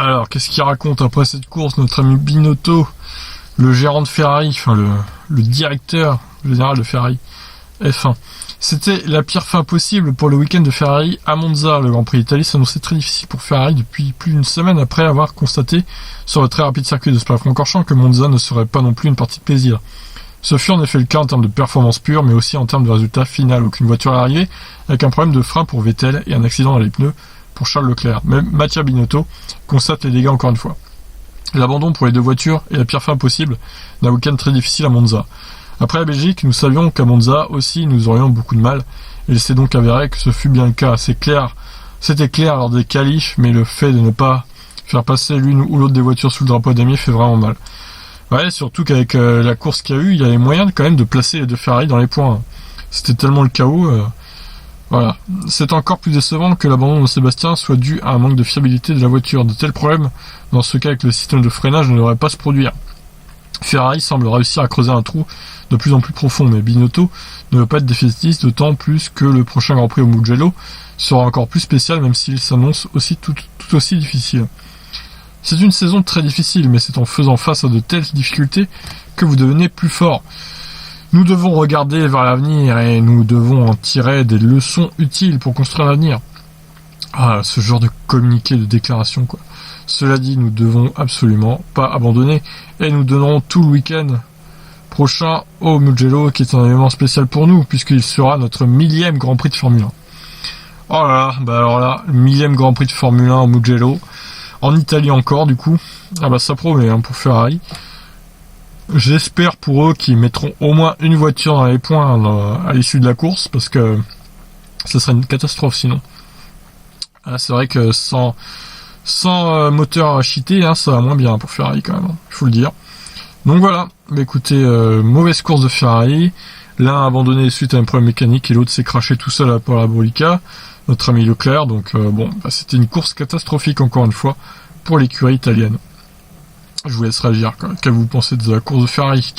Alors, qu'est-ce qu'il raconte après cette course, notre ami Binotto, le gérant de Ferrari, enfin le directeur général de Ferrari F1. C'était la pire fin possible pour le week-end de Ferrari à Monza. Le Grand Prix d'Italie s'annonçait très difficile pour Ferrari depuis plus d'une semaine après avoir constaté sur le très rapide circuit de Spa-Francorchamps que Monza ne serait pas non plus une partie de plaisir. Ce fut en effet le cas en termes de performance pure, mais aussi en termes de résultat final. Aucune voiture est arrivée, avec un problème de frein pour Vettel et un accident dans les pneus pour Charles Leclerc. Même Mattia Binotto constate les dégâts encore une fois. L'abandon pour les deux voitures est la pire fin possible d'un week-end très difficile à Monza. Après la Belgique, nous savions qu'à Monza aussi nous aurions beaucoup de mal, et il s'est donc avéré que ce fut bien le cas. C'était clair lors des qualifs, mais le fait de ne pas faire passer l'une ou l'autre des voitures sous le drapeau damier fait vraiment mal. Ouais, surtout qu'avec la course qu'il y a eu, il y avait moyen quand même de placer les deux Ferrari dans les points. C'était tellement le chaos. Voilà. C'est encore plus décevant que l'abandon de Sébastien soit dû à un manque de fiabilité de la voiture. De tels problèmes, dans ce cas avec le système de freinage, ne devraient pas se produire. Ferrari semble réussir à creuser un trou de plus en plus profond, mais Binotto ne veut pas être défaitiste, d'autant plus que le prochain Grand Prix au Mugello sera encore plus spécial, même s'il s'annonce aussi tout aussi difficile. C'est une saison très difficile, mais c'est en faisant face à de telles difficultés que vous devenez plus fort. Nous devons regarder vers l'avenir et nous devons en tirer des leçons utiles pour construire l'avenir. Ah, ce genre de communiqué, de déclaration, quoi. Cela dit, nous devons absolument pas abandonner et nous donnerons tout le week-end prochain au Mugello, qui est un événement spécial pour nous, puisqu'il sera notre 1000e Grand Prix de Formule 1. Oh là là, bah alors là, le 1000e Grand Prix de Formule 1 au Mugello, en Italie encore du coup. Ah bah ça promet hein, pour Ferrari. J'espère pour eux qu'ils mettront au moins une voiture dans les points à l'issue de la course, parce que ça serait une catastrophe sinon. Ah, c'est vrai que sans moteur cheaté, hein, ça va moins bien pour Ferrari quand même, il faut le dire. Donc voilà, bah écoutez, mauvaise course de Ferrari. L'un a abandonné suite à un problème mécanique et l'autre s'est craché tout seul à la parabolica, notre ami Leclerc. Donc c'était une course catastrophique encore une fois pour l'écurie italienne. Je vous laisse réagir. Qu'est-ce que vous pensez de la course de Ferrari?